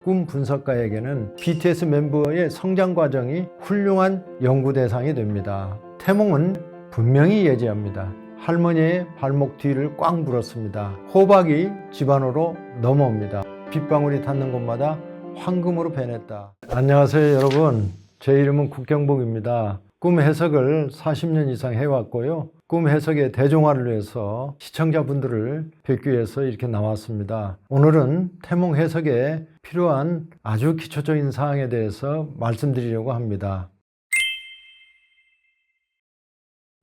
꿈 분석가에게는 BTS 멤버의 성장 과정이 훌륭한 연구 대상이 됩니다. 태몽은 분명히 예지합니다. 할머니의 발목 뒤를 꽉 물었습니다. 호박이 집안으로 넘어옵니다. 빗방울이 닿는 곳마다 황금으로 변했다. 안녕하세요 여러분, 제 이름은 국경복입니다. 꿈 해석을 40년 이상 해왔고요, 꿈 해석의 대중화를 위해서 시청자분들을 뵙기 위해서 이렇게 나왔습니다. 오늘은 태몽 해석에 필요한 아주 기초적인 사항에 대해서 말씀드리려고 합니다.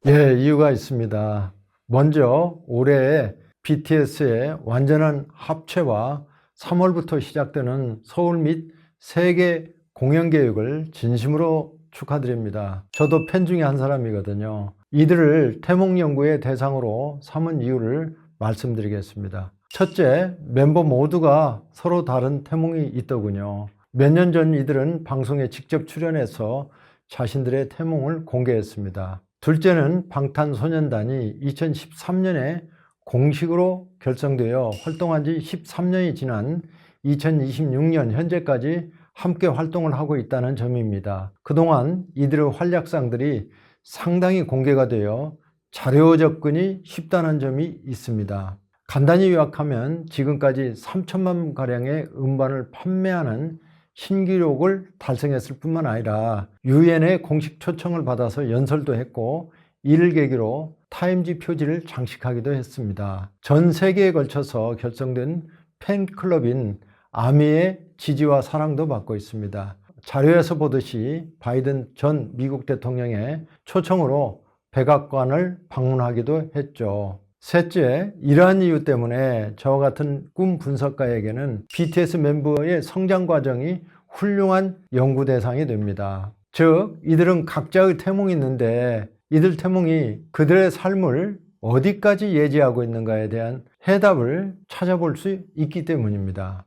이유가 있습니다. 먼저 올해 BTS의 완전한 합체와 3월부터 시작되는 서울 및 세계 공연 계획을 진심으로 축하드립니다. 저도 팬 중에 한 사람이거든요. 이들을 태몽 연구의 대상으로 삼은 이유를 말씀드리겠습니다. 첫째, 멤버 모두가 서로 다른 태몽이 있더군요. 몇 년 전 이들은 방송에 직접 출연해서 자신들의 태몽을 공개했습니다. 둘째는 방탄소년단이 2013년에 공식으로 결성되어 활동한 지 13년이 지난 2026년 현재까지 함께 활동을 하고 있다는 점입니다. 그동안 이들의 활약상들이 상당히 공개가 되어 자료 접근이 쉽다는 점이 있습니다. 간단히 요약하면 지금까지 3천만 가량의 음반을 판매하는 신기록을 달성했을 뿐만 아니라 유엔의 공식 초청을 받아서 연설도 했고, 이를 계기로 타임지 표지를 장식하기도 했습니다. 전 세계에 걸쳐서 결성된 팬클럽인 아미의 지지와 사랑도 받고 있습니다. 자료에서 보듯이 바이든 전 미국 대통령의 초청으로 백악관을 방문하기도 했죠. 셋째, 이러한 이유 때문에 저와 같은 꿈 분석가에게는 BTS 멤버의 성장 과정이 훌륭한 연구 대상이 됩니다. 즉, 이들은 각자의 태몽이 있는데 이들 태몽이 그들의 삶을 어디까지 예지하고 있는가에 대한 해답을 찾아볼 수 있기 때문입니다.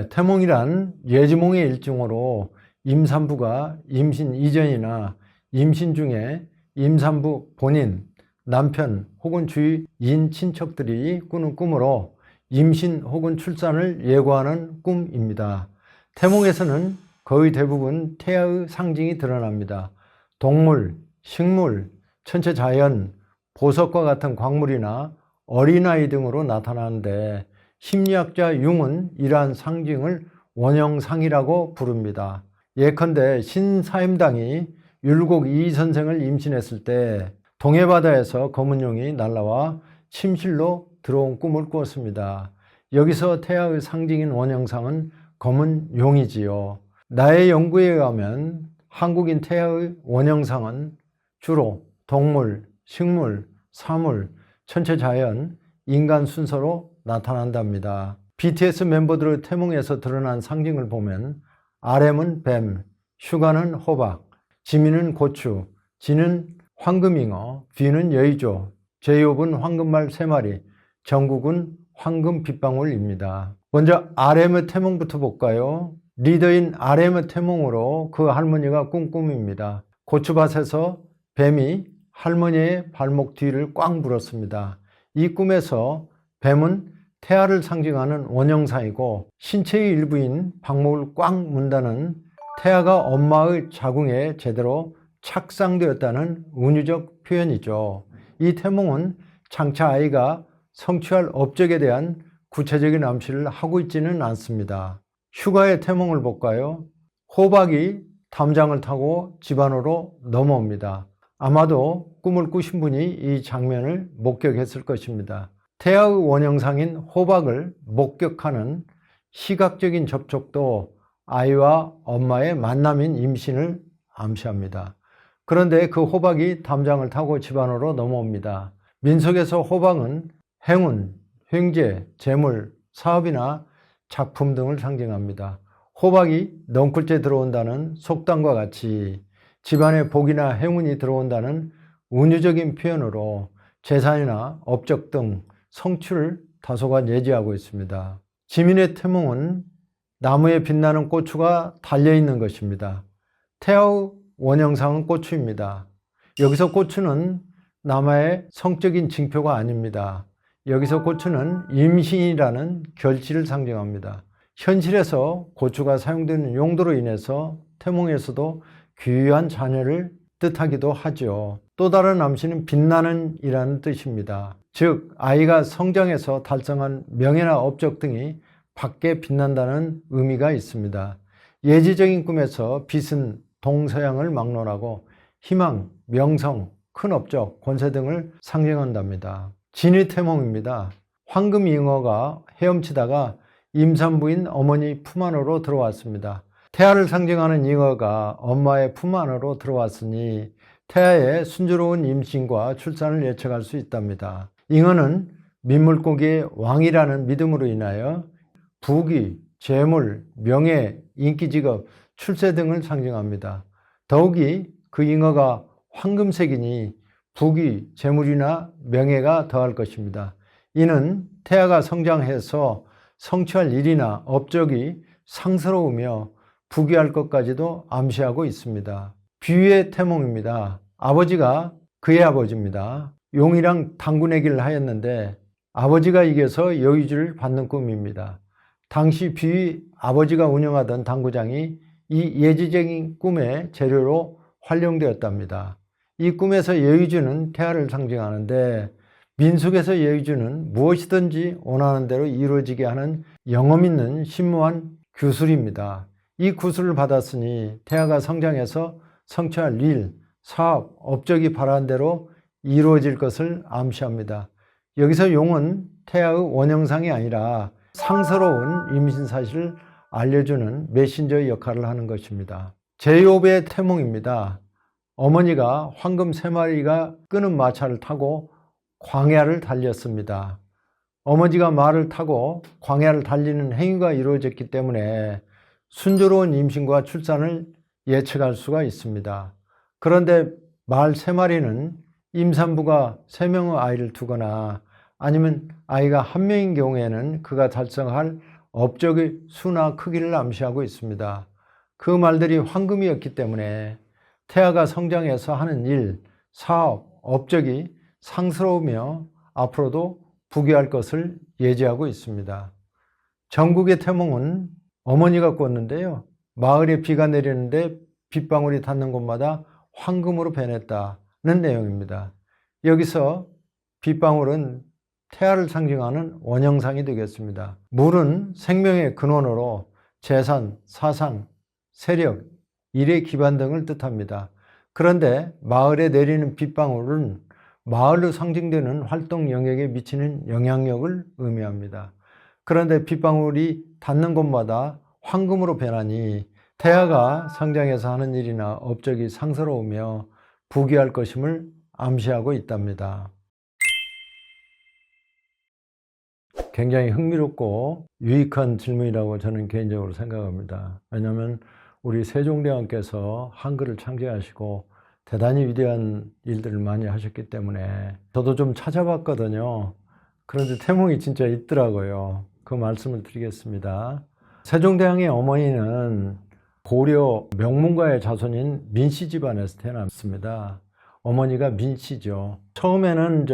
태몽이란 예지몽의 일종으로 임산부가 임신 이전이나 임신 중에 임산부 본인, 남편 혹은 주위인 친척들이 꾸는 꿈으로 임신 혹은 출산을 예고하는 꿈입니다. 태몽에서는 거의 대부분 태아의 상징이 드러납니다. 동물, 식물, 천체 자연, 보석과 같은 광물이나 어린아이 등으로 나타나는데, 심리학자 융은 이러한 상징을 원형상이라고 부릅니다. 예컨대 신사임당이 율곡 이 선생을 임신했을 때 동해바다에서 검은 용이 날아와 침실로 들어온 꿈을 꾸었습니다. 여기서 태아의 상징인 원형상은 검은 용이지요. 나의 연구에 의하면 한국인 태아의 원형상은 주로 동물, 식물, 사물, 천체 자연, 인간 순서로 나타난답니다. BTS 멤버들의 태몽에서 드러난 상징을 보면 RM은 뱀, 슈가는 호박, 지민은 고추, 진은 황금잉어, 뷔는 여의조, 제이홉은 황금말 3마리, 정국은 황금 빗방울입니다. 먼저 RM의 태몽부터 볼까요? 리더인 RM의 태몽으로 그 할머니가 꾼 꿈입니다. 고추밭에서 뱀이 할머니의 발목 뒤를 꽉 물었습니다. 이 꿈에서 뱀은 태아를 상징하는 원형상이고, 신체의 일부인 방목을 꽉 문다는 태아가 엄마의 자궁에 제대로 착상되었다는 은유적 표현이죠. 이 태몽은 장차 아이가 성취할 업적에 대한 구체적인 암시를 하고 있지는 않습니다. 슈가의 태몽을 볼까요? 호박이 담장을 타고 집안으로 넘어옵니다. 아마도 꿈을 꾸신 분이 이 장면을 목격했을 것입니다. 태아의 원형상인 호박을 목격하는 시각적인 접촉도 아이와 엄마의 만남인 임신을 암시합니다. 그런데 그 호박이 담장을 타고 집안으로 넘어옵니다. 민속에서 호박은 행운, 횡재, 재물, 사업이나 작품 등을 상징합니다. 호박이 넝쿨째 들어온다는 속담과 같이 집안에 복이나 행운이 들어온다는 은유적인 표현으로 재산이나 업적 등 성취를 다소간 예지하고 있습니다. 지민의 태몽은 나무에 빛나는 고추가 달려있는 것입니다. 태아의 원형상은 고추입니다. 여기서 고추는 남아의 성적인 징표가 아닙니다. 여기서 고추는 임신이라는 결실을 상징합니다. 현실에서 고추가 사용되는 용도로 인해서 태몽에서도 귀한 자녀를 뜻하기도 하죠. 또 다른 암시는 빛나는 이라는 뜻입니다. 즉 아이가 성장해서 달성한 명예나 업적 등이 밖에 빛난다는 의미가 있습니다. 예지적인 꿈에서 빛은 동서양을 막론하고 희망, 명성, 큰 업적, 권세 등을 상징한답니다. 진위태몽입니다. 황금잉어가 헤엄치다가 임산부인 어머니 품 안으로 들어왔습니다. 태아를 상징하는 잉어가 엄마의 품 안으로 들어왔으니 태아의 순조로운 임신과 출산을 예측할 수 있답니다. 잉어는 민물고기의 왕이라는 믿음으로 인하여 부귀, 재물, 명예, 인기 직업, 출세 등을 상징합니다. 더욱이 그 잉어가 황금색이니 부귀, 재물이나 명예가 더할 것입니다. 이는 태아가 성장해서 성취할 일이나 업적이 상스러우며 부귀할 것까지도 암시하고 있습니다. 비유의 태몽입니다. 아버지가 그의 아버지입니다. 용이랑 당구 내기를 하였는데 아버지가 이겨서 여의주를 받는 꿈입니다. 당시 비위 아버지가 운영하던 당구장이 이 예지적인 꿈의 재료로 활용되었답니다. 이 꿈에서 여의주는 태아를 상징하는데 민속에서 여의주는 무엇이든지 원하는 대로 이루어지게 하는 영험 있는 신무한 구슬입니다. 이 구슬을 받았으니 태아가 성장해서 성취할 일, 사업, 업적이 바라는 대로 이루어질 것을 암시합니다. 여기서 용은 태아의 원형상이 아니라 상스러운 임신 사실을 알려주는 메신저의 역할을 하는 것입니다. 제욥의 태몽입니다. 어머니가 황금 3마리가 끄는 마차를 타고 광야를 달렸습니다. 어머니가 말을 타고 광야를 달리는 행위가 이루어졌기 때문에 순조로운 임신과 출산을 예측할 수가 있습니다. 그런데 말 3마리는 임산부가 3명의 아이를 두거나 아니면 아이가 1명인 경우에는 그가 달성할 업적의 수나 크기를 암시하고 있습니다. 그 말들이 황금이었기 때문에 태아가 성장해서 하는 일, 사업, 업적이 상스러우며 앞으로도 부귀할 것을 예지하고 있습니다. 전국의 태몽은 어머니가 꿨는데요. 마을에 비가 내리는데 빗방울이 닿는 곳마다 황금으로 변했다는 내용입니다. 여기서 빗방울은 태아를 상징하는 원형상이 되겠습니다. 물은 생명의 근원으로 재산, 사상, 세력, 일의 기반 등을 뜻합니다. 그런데 마을에 내리는 빗방울은 마을로 상징되는 활동 영역에 미치는 영향력을 의미합니다. 그런데 빗방울이 닿는 곳마다 황금으로 변하니 태아가 성장해서 하는 일이나 업적이 상스러우며 부귀할 것임을 암시하고 있답니다. 굉장히 흥미롭고 유익한 질문이라고 저는 개인적으로 생각합니다. 왜냐하면 우리 세종대왕께서 한글을 창제하시고 대단히 위대한 일들을 많이 하셨기 때문에 저도 좀 찾아봤거든요. 그런데 태몽이 진짜 있더라고요. 그 말씀을 드리겠습니다. 세종대왕의 어머니는 고려 명문가의 자손인 민씨 집안에서 태어났습니다. 어머니가 민씨죠. 처음에는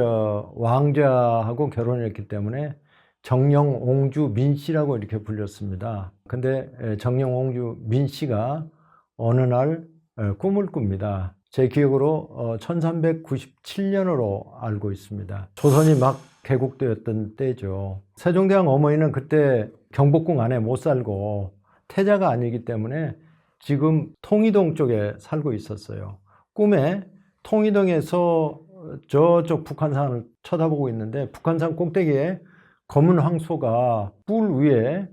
왕자하고 결혼했기 때문에 정령옹주 민씨라고 이렇게 불렸습니다. 근데 정령옹주 민씨가 어느 날 꿈을 꿉니다. 제 기억으로 1397년으로 알고 있습니다. 조선이 막 개국되었던 때죠. 세종대왕 어머니는 그때 경복궁 안에 못 살고 태자가 아니기 때문에 지금 통이동 쪽에 살고 있었어요. 꿈에 통이동에서 저쪽 북한산을 쳐다보고 있는데 북한산 꼭대기에 검은 황소가 뿔 위에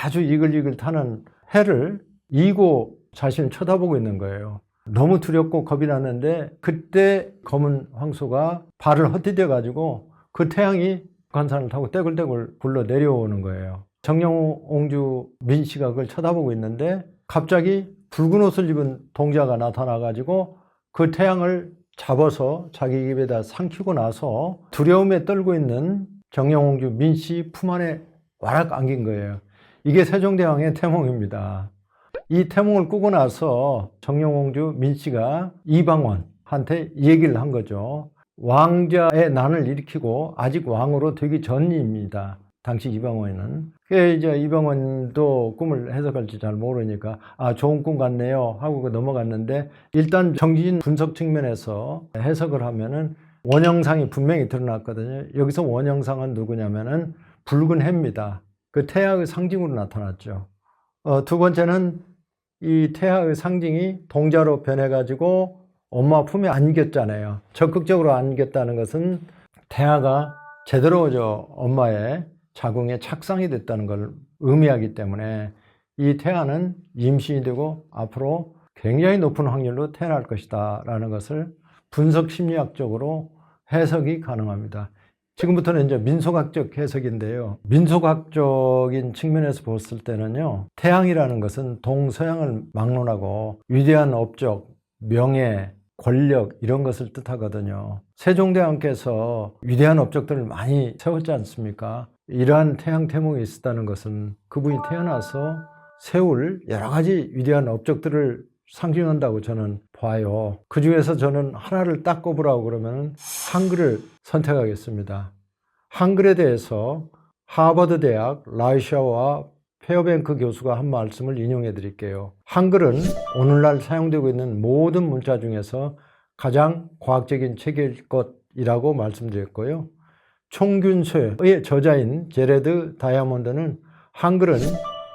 아주 이글이글 타는 해를 이고 자신을 쳐다보고 있는 거예요. 너무 두렵고 겁이 났는데 그때 검은 황소가 발을 헛디뎌 가지고 그 태양이 북한산을 타고 떼굴떼굴 굴러 내려오는 거예요. 정령옹주 민씨가 그걸 쳐다보고 있는데 갑자기 붉은 옷을 입은 동자가 나타나 가지고 그 태양을 잡아서 자기 입에다 삼키고 나서 두려움에 떨고 있는 정령옹주 민씨 품 안에 와락 안긴 거예요. 이게 세종대왕의 태몽입니다. 이 태몽을 꾸고 나서 정령옹주 민씨가 이방원한테 이 얘기를 한 거죠. 왕자의 난을 일으키고 아직 왕으로 되기 전입니다. 당시 이방원은. 이제 이방원도 꿈을 해석할지 잘 모르니까 좋은 꿈 같네요 하고 넘어갔는데, 일단 정신 분석 측면에서 해석을 하면은 원형상이 분명히 드러났거든요. 여기서 원형상은 누구냐면은 붉은 해입니다. 그 태아의 상징으로 나타났죠. 두 번째는 이 태아의 상징이 동자로 변해가지고 엄마 품에 안겼잖아요. 적극적으로 안겼다는 것은 태아가 제대로 엄마의 자궁에 착상이 됐다는 걸 의미하기 때문에 이 태아는 임신이 되고 앞으로 굉장히 높은 확률로 태어날 것이다 라는 것을 분석 심리학적으로 해석이 가능합니다. 지금부터는 이제 민속학적 해석인데요. 민속학적인 측면에서 봤을 때는요, 태양이라는 것은 동서양을 막론하고 위대한 업적, 명예, 권력 이런 것을 뜻하거든요. 세종대왕께서 위대한 업적들을 많이 세웠지 않습니까? 이러한 태양 태몽이 있었다는 것은 그분이 태어나서 세울 여러 가지 위대한 업적들을 상징한다고 저는 봐요. 그 중에서 저는 하나를 딱 꼽으라고 그러면 한글을 선택하겠습니다. 한글에 대해서 하버드 대학 라이샤와 페어뱅크 교수가 한 말씀을 인용해 드릴게요. 한글은 오늘날 사용되고 있는 모든 문자 중에서 가장 과학적인 책일 것이라고 말씀드렸고요. 총균서의 저자인 제레드 다이아몬드는 한글은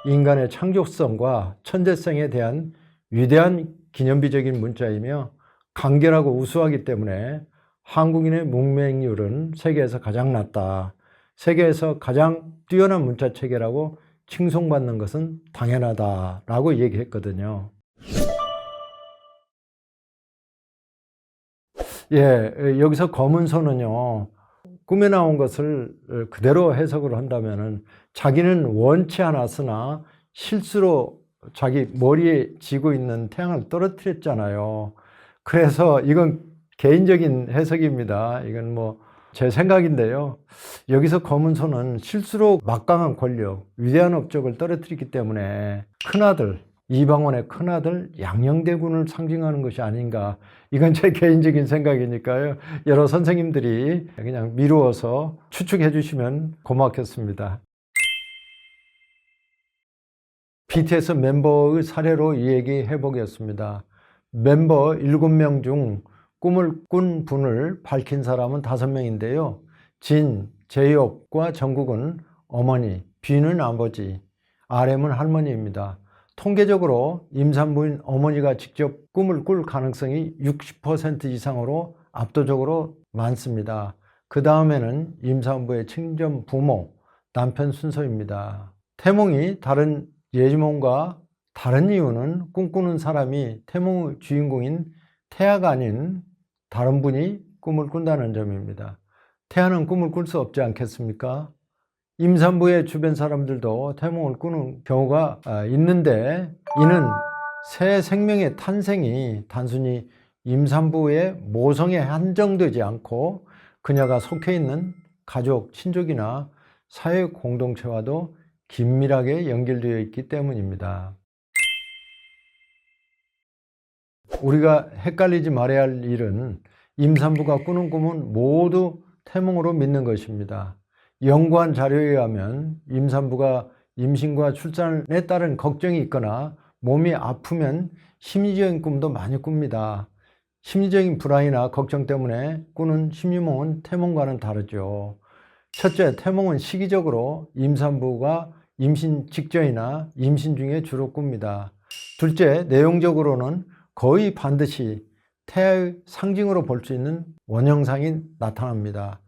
인간의 창조성과 천재성에 대한 위대한 기념비적인 문자이며 간결하고 우수하기 때문에 한국인의 문맹률은 세계에서 가장 낮다. 세계에서 가장 뛰어난 문자 체계라고 칭송받는 것은 당연하다라고 얘기했거든요. 여기서 검은소는요, 꿈에 나온 것을 그대로 해석을 한다면은 자기는 원치 않았으나 실수로 자기 머리에 쥐고 있는 태양을 떨어뜨렸잖아요. 그래서 이건 개인적인 해석입니다. 이건 뭐 제 생각인데요. 여기서 검은소는 실수로 막강한 권력, 위대한 업적을 떨어뜨렸기 때문에 큰아들, 이방원의 큰아들 양녕대군을 상징하는 것이 아닌가. 이건 제 개인적인 생각이니까요. 여러 선생님들이 그냥 미루어서 추측해 주시면 고맙겠습니다. BTS 멤버의 사례로 얘기해 보겠습니다. 멤버 7명 중 꿈을 꾼 분을 밝힌 사람은 5명인데요. 진, 제이홉과 정국은 어머니, 뷔는 아버지, RM은 할머니입니다. 통계적으로 임산부인 어머니가 직접 꿈을 꿀 가능성이 60% 이상으로 압도적으로 많습니다. 그 다음에는 임산부의 친정 부모, 남편 순서입니다. 태몽이 다른 예지몽과 다른 이유는 꿈꾸는 사람이 태몽의 주인공인 태아가 아닌 다른 분이 꿈을 꾼다는 점입니다. 태아는 꿈을 꿀 수 없지 않겠습니까? 임산부의 주변 사람들도 태몽을 꾸는 경우가 있는데, 이는 새 생명의 탄생이 단순히 임산부의 모성에 한정되지 않고 그녀가 속해 있는 가족, 친족이나 사회 공동체와도 긴밀하게 연결되어 있기 때문입니다. 우리가 헷갈리지 말아야 할 일은 임산부가 꾸는 꿈은 모두 태몽으로 믿는 것입니다. 연구한 자료에 의하면 임산부가 임신과 출산에 따른 걱정이 있거나 몸이 아프면 심리적인 꿈도 많이 꿉니다. 심리적인 불안이나 걱정 때문에 꾸는 심리몽은 태몽과는 다르죠. 첫째, 태몽은 시기적으로 임산부가 임신 직전이나 임신 중에 주로 꿉니다. 둘째, 내용적으로는 거의 반드시 태아의 상징으로 볼 수 있는 원형상이 나타납니다.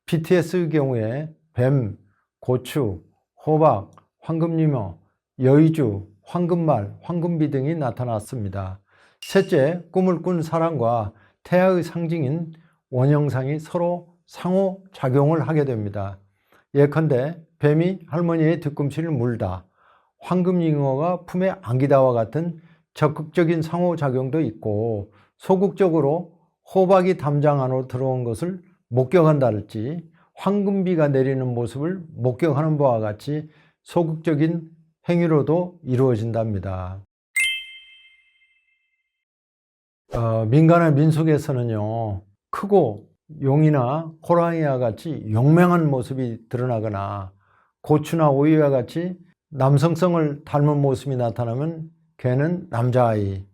BTS의 경우에 뱀, 고추, 호박, 황금유머, 여의주, 황금말, 황금비 등이 나타났습니다. 셋째, 꿈을 꾼 사람과 태아의 상징인 원형상이 서로 상호작용을 하게 됩니다. 예컨대 뱀이 할머니의 뒤꿈치를 물다, 황금잉어가 품에 안기다와 같은 적극적인 상호작용도 있고, 소극적으로 호박이 담장 안으로 들어온 것을 목격한다랄지 황금비가 내리는 모습을 목격하는 바와 같이 소극적인 행위로도 이루어진답니다. 민간의 민속에서는요, 크고 용이나 호랑이와 같이 용맹한 모습이 드러나거나 고추나 오이와 같이 남성성을 닮은 모습이 나타나면 걔는 남자아이,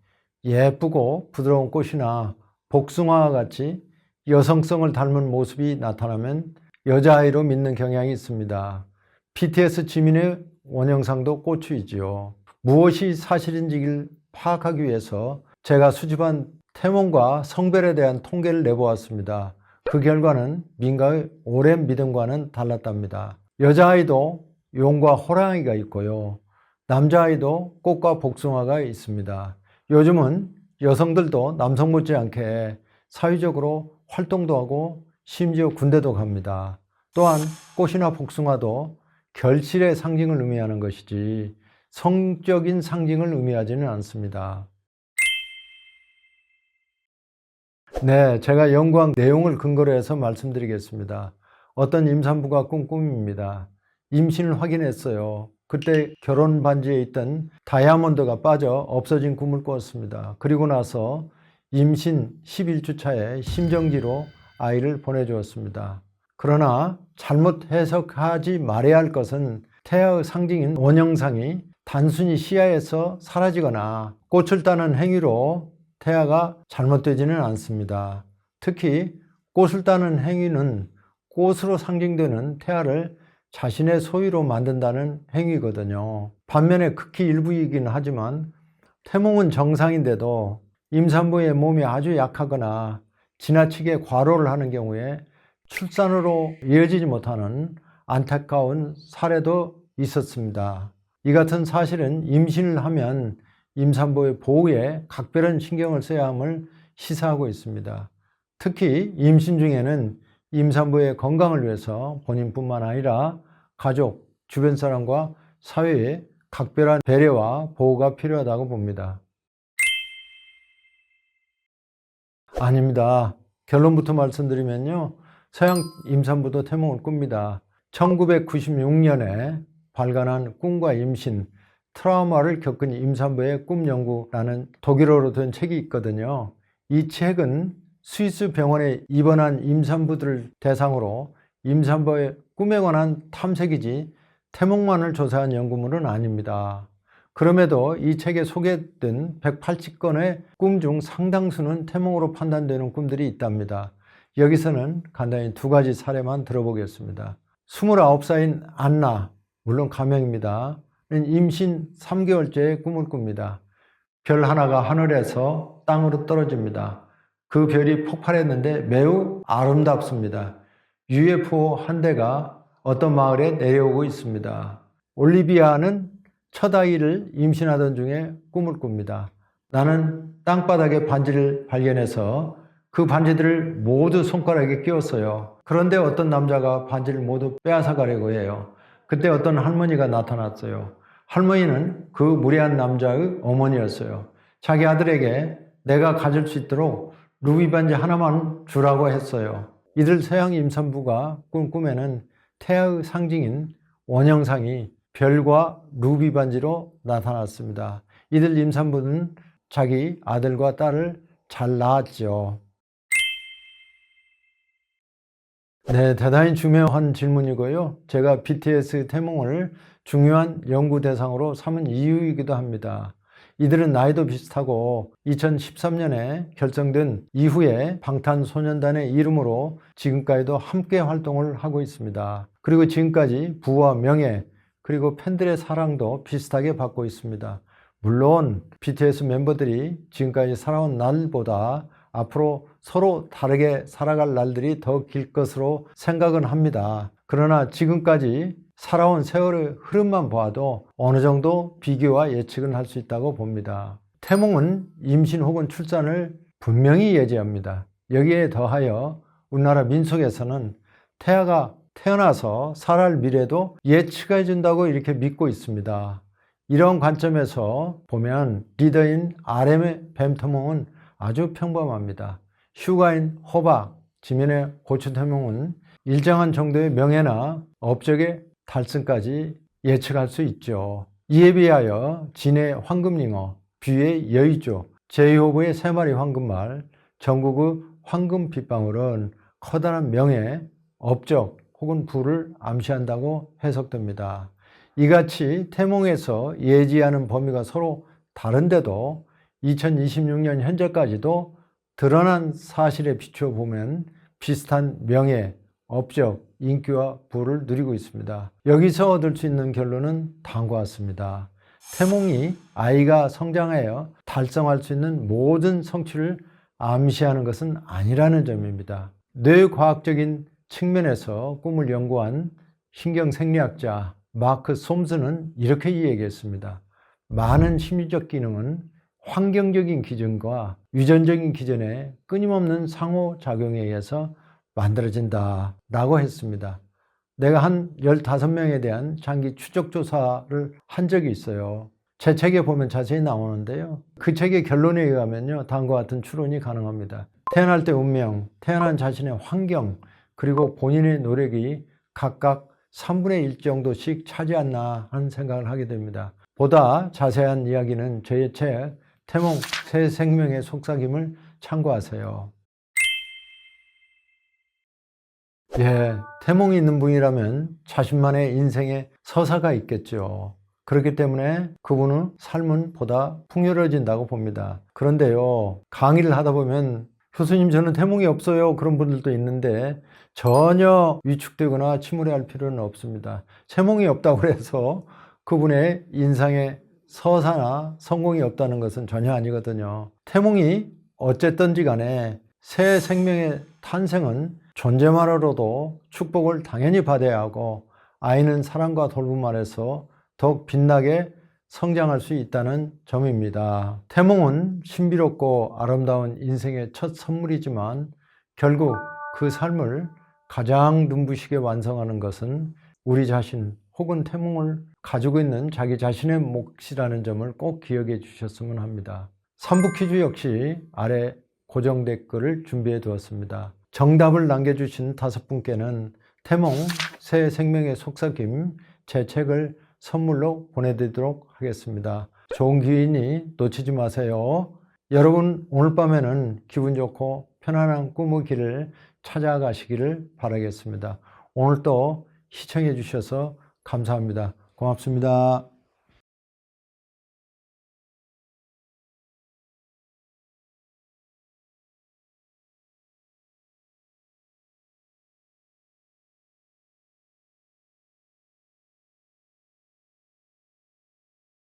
예쁘고 부드러운 꽃이나 복숭아와 같이 여성성을 닮은 모습이 나타나면 여자아이로 믿는 경향이 있습니다. BTS 지민의 원형상도 고추이지요. 무엇이 사실인지를 파악하기 위해서 제가 수집한 태몽과 성별에 대한 통계를 내보았습니다. 그 결과는 민가의 오랜 믿음과는 달랐답니다. 여자아이도 용과 호랑이가 있고요. 남자아이도 꽃과 복숭아가 있습니다. 요즘은 여성들도 남성 못지않게 사회적으로 활동도 하고 심지어 군대도 갑니다. 또한 꽃이나 복숭아도 결실의 상징을 의미하는 것이지 성적인 상징을 의미하지는 않습니다. 네, 제가 연구한 내용을 근거로 해서 말씀드리겠습니다. 어떤 임산부가 꾼 꿈입니다. 임신을 확인했어요. 그때 결혼 반지에 있던 다이아몬드가 빠져 없어진 꿈을 꿨습니다. 그리고 나서 임신 11주 차에 심정지로 아이를 보내주었습니다. 그러나 잘못 해석하지 말아야 할 것은 태아의 상징인 원형상이 단순히 시야에서 사라지거나 꽃을 따는 행위로 태아가 잘못되지는 않습니다. 특히 꽃을 따는 행위는 꽃으로 상징되는 태아를 자신의 소유로 만든다는 행위거든요. 반면에 극히 일부이긴 하지만 태몽은 정상인데도 임산부의 몸이 아주 약하거나 지나치게 과로를 하는 경우에 출산으로 이어지지 못하는 안타까운 사례도 있었습니다. 이 같은 사실은 임신을 하면 임산부의 보호에 각별한 신경을 써야 함을 시사하고 있습니다. 특히 임신 중에는 임산부의 건강을 위해서 본인뿐만 아니라 가족, 주변 사람과 사회에 각별한 배려와 보호가 필요하다고 봅니다. 아닙니다. 결론부터 말씀드리면요. 서양 임산부도 태몽을 꿉니다. 1996년에 발간한 꿈과 임신, 트라우마를 겪은 임산부의 꿈 연구라는 독일어로 된 책이 있거든요. 이 책은 스위스 병원에 입원한 임산부들을 대상으로 임산부의 꿈에 관한 탐색이지 태몽만을 조사한 연구물은 아닙니다. 그럼에도 이 책에 소개된 180건의 꿈 중 상당수는 태몽으로 판단되는 꿈들이 있답니다. 여기서는 간단히 두 가지 사례만 들어보겠습니다. 29살인 안나, 물론 가명입니다. 임신 3개월째의 꿈을 꿉니다. 별 하나가 하늘에서 땅으로 떨어집니다. 그 별이 폭발했는데 매우 아름답습니다. UFO 한 대가 어떤 마을에 내려오고 있습니다. 올리비아는 첫 아이를 임신하던 중에 꿈을 꿉니다. 나는 땅바닥에 반지를 발견해서 그 반지들을 모두 손가락에 끼웠어요. 그런데 어떤 남자가 반지를 모두 빼앗아 가려고 해요. 그때 어떤 할머니가 나타났어요. 할머니는 그 무례한 남자의 어머니였어요. 자기 아들에게 내가 가질 수 있도록 루비 반지 하나만 주라고 했어요. 이들 서양 임산부가 꾼 꿈에는 태아의 상징인 원형상이 별과 루비 반지로 나타났습니다. 이들 임산부는 자기 아들과 딸을 잘 낳았죠. 네, 대단히 중요한 질문이고요. 제가 BTS 태몽을 중요한 연구 대상으로 삼은 이유이기도 합니다. 이들은 나이도 비슷하고 2013년에 결성된 이후에 방탄소년단의 이름으로 지금까지도 함께 활동을 하고 있습니다. 그리고 지금까지 부와 명예 그리고 팬들의 사랑도 비슷하게 받고 있습니다. 물론 BTS 멤버들이 지금까지 살아온 날보다 앞으로 서로 다르게 살아갈 날들이 더 길 것으로 생각은 합니다. 그러나 지금까지 살아온 세월의 흐름만 봐도 어느 정도 비교와 예측은 할 수 있다고 봅니다. 태몽은 임신 혹은 출산을 분명히 예지합니다. 여기에 더하여 우리나라 민속에서는 태아가 태어나서 살아갈 미래도 예측해 준다고 이렇게 믿고 있습니다. 이런 관점에서 보면 리더인 RM의 뱀태몽은 아주 평범합니다. 휴가인 호박, 지면의 고추 태몽은 일정한 정도의 명예나 업적의 달성까지 예측할 수 있죠. 이에 비하여 진의 황금링어, 뷰의 여의조, 제이호브의 3마리 황금말, 전국의 황금 빗방울은 커다란 명예, 업적 혹은 부를 암시한다고 해석됩니다. 이같이 태몽에서 예지하는 범위가 서로 다른데도 2026년 현재까지도 드러난 사실에 비추어 보면 비슷한 명예, 업적, 인기와 부를 누리고 있습니다. 여기서 얻을 수 있는 결론은 다음과 같습니다. 태몽이 아이가 성장하여 달성할 수 있는 모든 성취를 암시하는 것은 아니라는 점입니다. 뇌과학적인 측면에서 꿈을 연구한 신경생리학자 마크 솜스는 이렇게 이야기했습니다. 많은 심리적 기능은 환경적인 기전과 유전적인 기전의 끊임없는 상호작용에 의해서 만들어진다 라고 했습니다. 내가 한 15명에 대한 장기 추적 조사를 한 적이 있어요. 제 책에 보면 자세히 나오는데요. 그 책의 결론에 의하면요, 다음과 같은 추론이 가능합니다. 태어날 때 운명, 태어난 자신의 환경, 그리고 본인의 노력이 각각 3분의 1 정도씩 차지했나 하는 생각을 하게 됩니다. 보다 자세한 이야기는 저의 책 태몽 새 생명의 속삭임을 참고하세요. 태몽이 있는 분이라면 자신만의 인생의 서사가 있겠죠. 그렇기 때문에 그분은 삶은 보다 풍요로워진다고 봅니다. 그런데요, 강의를 하다 보면 교수님 저는 태몽이 없어요 그런 분들도 있는데 전혀 위축되거나 침울해할 필요는 없습니다. 태몽이 없다고 해서 그분의 인생의 서사나 성공이 없다는 것은 전혀 아니거든요. 태몽이 어쨌든지 간에 새 생명의 탄생은 존재만으로도 축복을 당연히 받아야 하고 아이는 사랑과 돌봄 아래서 더욱 빛나게 성장할 수 있다는 점입니다. 태몽은 신비롭고 아름다운 인생의 첫 선물이지만 결국 그 삶을 가장 눈부시게 완성하는 것은 우리 자신 혹은 태몽을 가지고 있는 자기 자신의 몫이라는 점을 꼭 기억해 주셨으면 합니다. 3부 퀴즈 역시 아래 고정 댓글을 준비해 두었습니다. 정답을 남겨주신 5분께는 태몽 새 생명의 속삭임 제 책을 선물로 보내드리도록 하겠습니다. 좋은 기회이니 놓치지 마세요. 여러분 오늘 밤에는 기분 좋고 편안한 꿈의 길을 찾아가시기를 바라겠습니다. 오늘도 시청해 주셔서 감사합니다. 고맙습니다.